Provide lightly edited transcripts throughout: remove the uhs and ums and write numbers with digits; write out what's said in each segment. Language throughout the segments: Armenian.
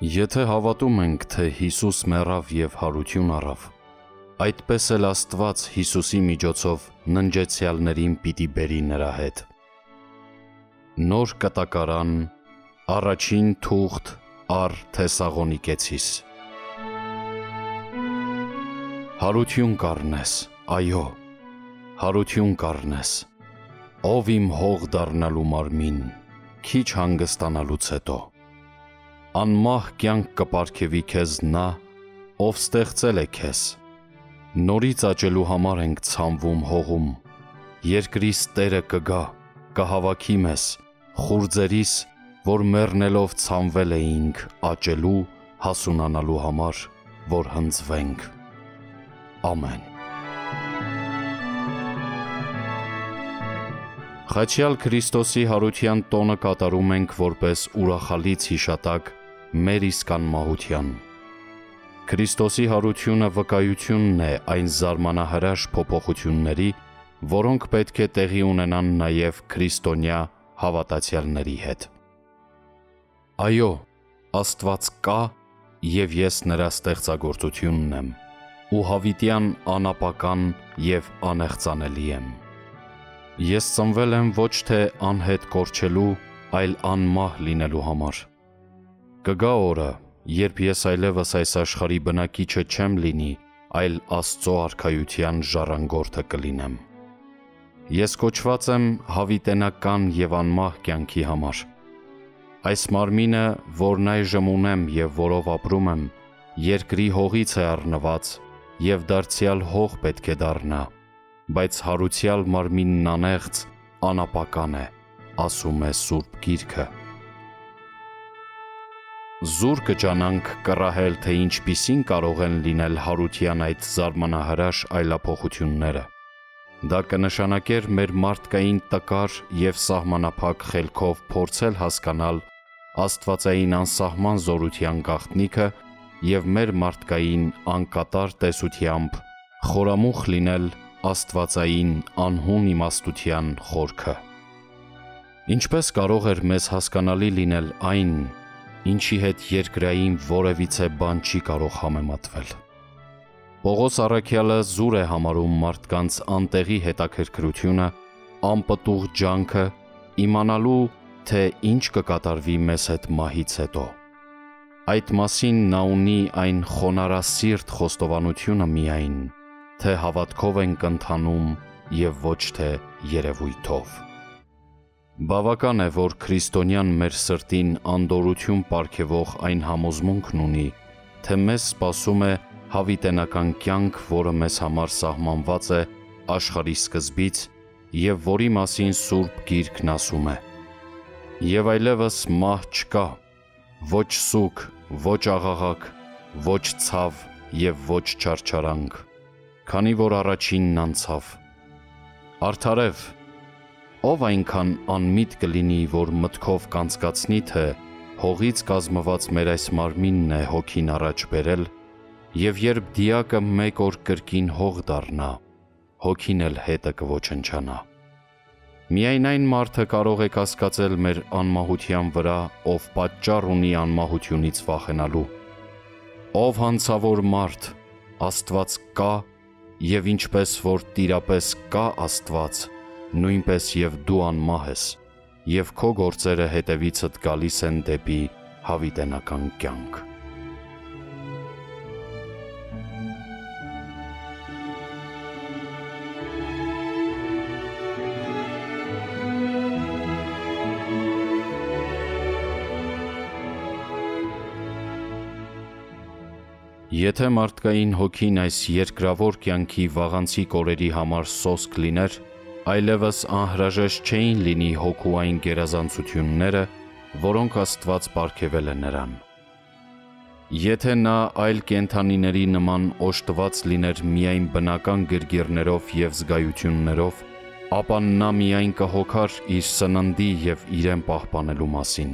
Եթե հավատում ենք, թե Հիսուս մեռավ և հարություն առավ, այդպես էլ Աստված Հիսուսի միջոցով ննջեցյալներին պիտի բերի նրա հետ։ Նոր կտակարան, առաջին թուղթ առ Թեսաղոնիկեցիս։ Հարություն կառնես, այո, հարություն կառնես, ով իմ հող դառնալու մարմին, քիչ հանգստանալուց հետո։ Անմահ կյանք կպարգևի քեզ նա, ով ստեղծել է քեզ։ Նորից աճելու համար ենք ցանվում հողում, երկրիս Տերը կգա, կհավաքի մեզ, խուրձերիս, որ մեռնելով ցանվել էինք աճելու, հասունանալու համար, որ հնձվենք։ Ամեն։ Խաչյալ Քրիստոսի հարության տոնը կատարում ենք որպես ուրախալից հիշատակ մեր իսկ անմահության։ Քրիստոսի հարությունը վկայությունն է այն զարմանահրաշ փոփոխությունների, որոնք պետք է տեղի ունենան նաև քրիստոնյա հավատացյալների հետ։ Այո, Աստված կա և ես նրա ստեղծագործությունն եմ, ու հավիտյան անապական և անեղծանելի եմ։ Ես ծնվել եմ ոչ թե անհետ կորչելու, այլ անմահ լինելու համար։ Կգա օրը, երբ ես այլևս այս աշխարհի բնակիչը չեմ լինի, այլ Աստծո արքայության ժառանգորդը կլինեմ։ Ես կոչված եմ հավիտենական և անմահ կյանքի համար։ Այս մարմինը, որն այժմ ունեմ և որով ապրում եմ, երկրի հողից է առնված և դարձյալ հող պետք է դառնա, բայց հարուցյալ մարմինն անեղծ, անապական է, ասում է Սուրբ Գիրքը։ Զուր կճանանք կռահել, թե ինչպիսին կարող են լինել հարության այդ զարմանահրաշ այլափոխությունները։ Դա կնշանակեր մեր մարդկային տկար և սահմանափակ խելքով փորձել հասկանալ աստվածային անսահման զորության գաղտնիքը և մեր մարդկային անկատար տեսությամբ խորամուխ լինել աստվածային անհուն իմաստության խորքը։ Ինչպես կարող էր մեզ հասկանալի լինել այն, ինչի հետ երկրային որևիցե բան չի կարող համեմատվել։ Պողոս առաքյալը զուր է համարում մարդկանց անտեղի հետաքրքրությունը, անպտուղ ջանքը, իմանալու, թե ինչ կկատարվի մեզ հետ մահից հետո։ Այդ մասին նա ունի այն խոնարհասիրտ խոստովանությունը միայն, թե հավատքով ենք ընթանում և ոչ թե երևույթով։ Բավական է, որ քրիստոնյան մեր սրտին անդորրություն պարգևող այն համոզմունքն ունի, թե մեզ սպասում է հավիտենական կյանք, որը մեզ համար սահմանված է աշխարհի սկզբից և որի մասին Սուրբ Գիրքն ասում է. «Եվ այլևս մահ չկա, ոչ սուգ, ոչ աղաղակ, ոչ ցավ և ոչ չարչարանք, քանի որ առաջինն անցավ»։ Արդարև, ով այնքան անմիտ կլինի, որ մտքով կանցկացնի, թե հողից կազմված մեր այս մարմինն է հոգին առաջ բերել, և երբ դիակը մեկ օր կրկին հող դառնա, հոգին էլ հետը կոչնչանա։ Միայն այն մարդը կարող է կասկածել մեր անմահության վրա, ով պատճառ ունի անմահությունից վախենալու։ Ով հանցավոր մարդ, Աստված կա, և ինչպես որ տիրապես կա Աստված, նույնպես և դու անմահ ես, և քո գործերը հետևիցդ գալիս են դեպի հավիտենական կյանք։ Եթե մարդկային հոգին այս երկրավոր կյանքի վաղանցիկ օրերի համար սոսկ լիներ, այլևս անհրաժեշտ չէին լինի հոգու այն գերազանցությունները, որոնք Աստված պարգևել է նրան։ Եթե նա այլ կենդանիների նման օժտված լիներ միայն բնական գրգիռներով և զգայություններով, ապա նա միայն կհոգար իր սննդի և իրեն պահպանելու մասին։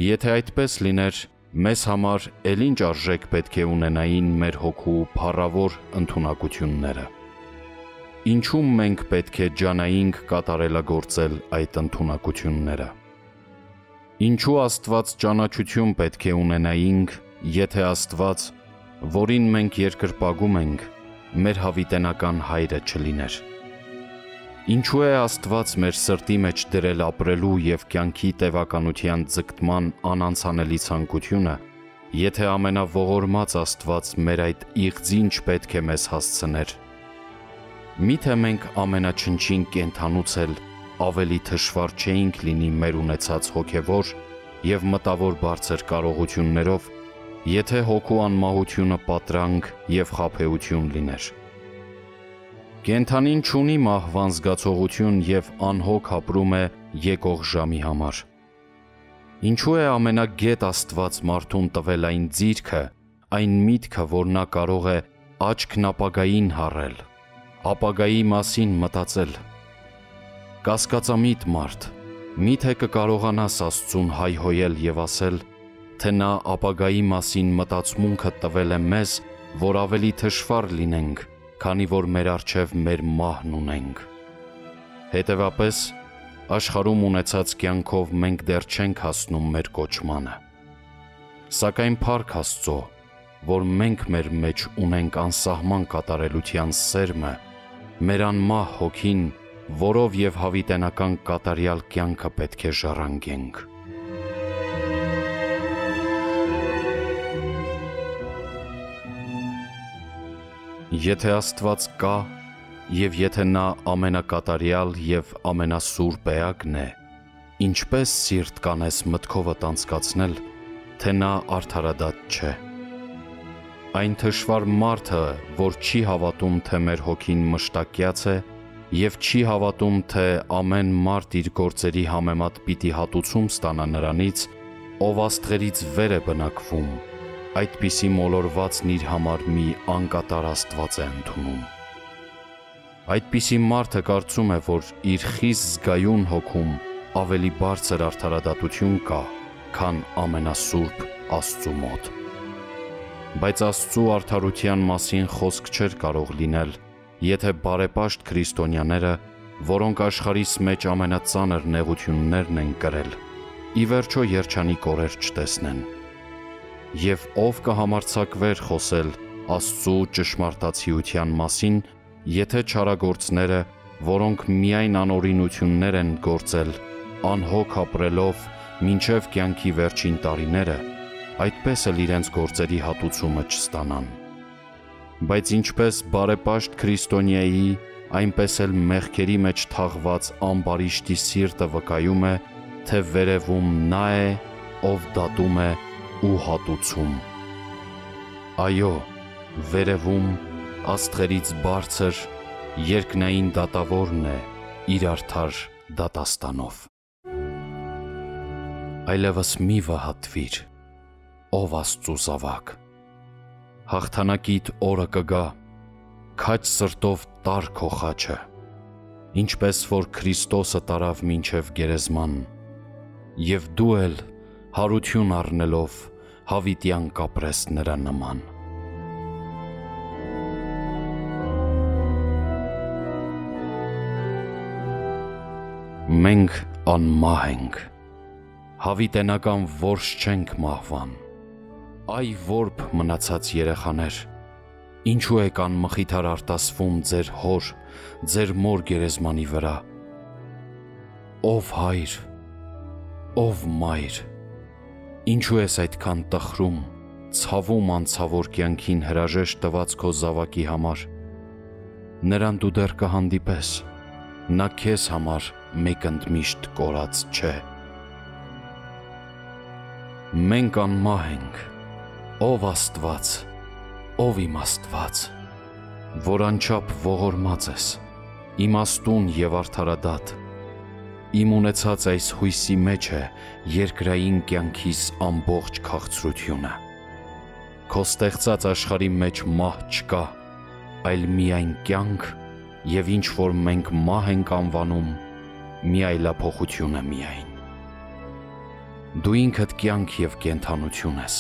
Եթե այդպես լիներ, մեզ համար էլ ինչ արժեք պետք է ունենային մեր հոգու փառավոր ընդունակությունները։ Ինչու մենք պետք է ջանայինք կատարելագործել այդ ընդունակությունները։ Ինչու Աստված ճանաչություն պետք է ունենայինք, եթե Աստված, որին մենք երկրպագում ենք, մեր հավիտենական հայրը չլիներ։ Ինչու է Աստված մեր սրտի մեջ դրել ապրելու և կյանքի տևականության ձգտման անանցանելի ցանկությունը, եթե ամենաողորմած Աստված մեր այդ իղձին չպետք է մեզ հասցներ։ Միթե մենք ամենաչնչին կենդանուց էլ ավելի թշվառ չէինք լինի մեր ունեցած հոգևոր և մտավոր բարձր կարողություններով, եթե հոգու անմահությունը պատրանք և խաբեություն լիներ։ Կենդանին չունի մահվան զգացողություն և անհոգ ապրում է եկող ժամի համար։ Ինչու է ամենագետ Աստված մարդուն տվել այն ձիրքը, այն միտքը, որ նա կարող է աչքն ապագային հառել, ապագայի մասին մտածել։ Կասկածամիտ մարդ, միթե կկարողանաս Աստծուն հայհոյել և ասել, թե նա ապագայի մասին մտածմունքը տվել է մեզ, որ ավելի թշվառ լինենք, քանի որ մեր առջև մեր մահն ունենք։ Հետևապես, աշխարհում ունեցած կյանքով մենք դեռ չենք հասնում մեր կոչմանը։ Սակայն փառք Աստծո, որ մենք մեր մեջ ունենք անսահման կատարելության սերմը, մեր անմահ հոգին, որով և հավիտենական կատարյալ կյանքը պետք է ժառանգենք։ Եթե Աստված կա, և եթե նա ամենակատարյալ և ամենասուրբ էակն է, ինչպես սիրտ կանես մտքովդ անցկացնել, թե նա արդարադատ չէ։ Այն թշվառ մարդը, որ չի հավատում, թե մեր հոգին մշտակյաց է, և չի հավատում, թե ամեն մարդ իր գործերի համեմատ պիտի հատուցում ստանա նրանից, ով աստղերից վեր է բնակվում, այդպիսի մոլորվածն իր համար մի անկատար Աստված է ընդունում։ Այդպիսի մարդը կարծում է, որ իր խիստ զգայուն հոգում ավելի բարձր արդարադատություն կա, քան ամենասուրբ Աստծու մոտ։ Բայց Աստծու արդարության մասին խոսք չէր կարող լինել, եթե բարեպաշտ քրիստոնյաները, որոնք աշխարհիս մեջ ամենածանր նեղություններն են կրել, ի վերջո երջանիկ օրեր չտեսնեն։ Եվ ով կհամարձակվեր խոսել Աստծու ճշմարտացիության մասին, եթե չարագործները, որոնք միայն անօրինություններ են գործել, անհոգ ապրելով մինչև կյանքի վերջին տարիները, այդպես էլ իրենց գործերի հատուցումը չստանան։ Բայց ինչպես բարեպաշտ քրիստոնյայի, այնպես էլ մեղքերի մեջ թաղված ամբարիշտի սիրտը վկայում է, թե վերևում նա է, ով դատում է ու հատուցում։ Այո, վերևում աստղերից բարձր երկնային դատավորն է իր արդար դատաստանով։ Այլևս մի վհատվիր, ով Աստծու զավակ։ Հաղթանակիդ օրը կգա, քաջ սրտով տար քո խաչը, ինչպես որ Քրիստոսը տարավ մինչև գերեզման, և դու էլ հարություն առնելով հավիտյան կապրես նրա նման։ Մենք անմահ ենք, հավիտենական որս չենք մահվան։ Այ որբ մնացած երեխաներ, ինչու եք անմխիթար արտասվում ձեր հոր, ձեր մոր գերեզմանի վրա։ Ով հայր, ով մայր, ինչու ես այդքան տխրում, ցավում անցավոր կյանքին հրաժեշտ տված քո զավակի համար։ Նրան դու դեռ կհանդիպես, նա քեզ համար մեկ ընդմիշտ կորած չէ։ Մենք անմահ ենք, ով Աստված, ով իմ Աստված, որ անչափ ողորմած ես, իմաստուն և արդարադատ, իմ ունեցած այս հույսի մեջ է երկրային կյանքիս ամբողջ քաղցրությունը։ Քո ստեղծած աշխարհի մեջ մահ չկա, այլ միայն կյանք, և ինչ որ մենք մահ ենք անվանում, մի այլափոխություն է միայն։ Դու ինքդ կյանք և կենդանություն ես։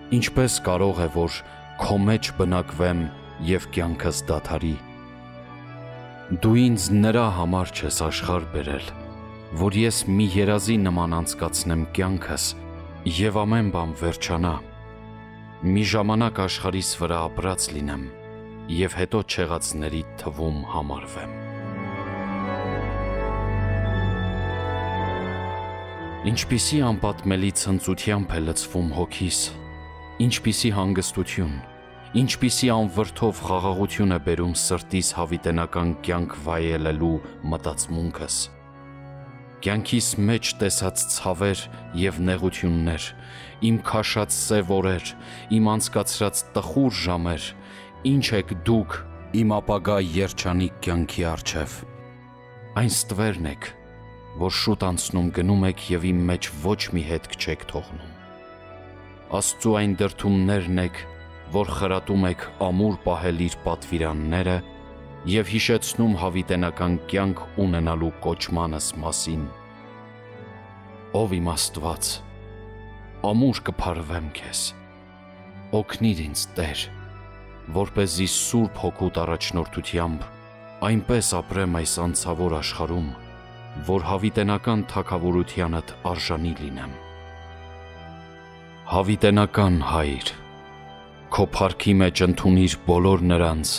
Ինչպես կարող է, որ քո մեջ բնակվեմ և կյանքս դադարի։ Դու ինձ նրա համար չես աշխարհ բերել, որ ես մի երազի նման անցկացնեմ կյանքս և ամեն բան վերջանա, մի ժամանակ աշխարհիս վրա ապրած լինեմ և հետո չեղածների թվում համարվեմ։ Ինչպիսի անպատմելի ցնծությամբ է լցվում հոգիս, ինչպիսի հանգստություն, ինչպիսի անվրդով խաղաղություն է բերում սրտիս հավիտենական կյանք վայելելու մտածմունքս։ Կյանքիս մեջ տեսած ցավեր և նեղություններ, իմ քաշած սև օրեր, իմ անցկացրած տխուր ժամեր, ինչ եք դուք իմ ապագա երջանիկ կյանքի առջև։ Այն ստվերն եք, որ շուտ անցնում գնում եք և իմ մեջ ոչ մի հետք չեք թողնում։ Աստծու այն դրդումներն եք, որ խրատում եք ամուր պահել իր պատվիրանները և հիշեցնում հավիտենական կյանք ունենալու կոչմանս մասին։ Ով իմ Աստված, ամուր կփարվեմ քեզ, օգնիր ինձ Տեր, որպեսզի Սուրբ Հոգուդ առաջնորդությամբ այնպես ապրեմ այս անցավոր աշխարհում, որ հավիտենական թագավորությանդ արժանի լինեմ։ Հավիտենական Հայր, քո փառքի մեջ ընդունիր բոլոր նրանց,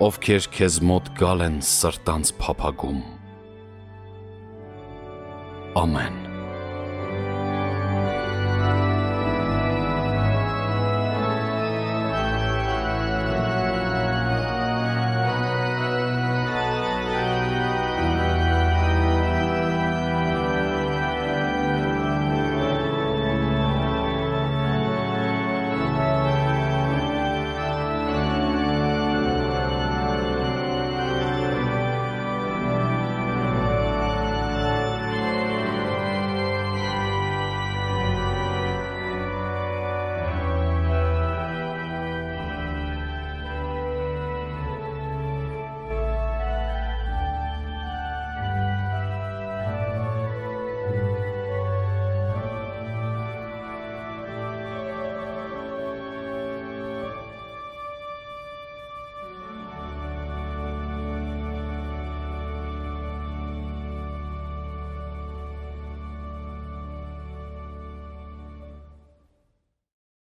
ովքեր քեզ մոտ գալ են սրտանց փափագում։ Ամեն։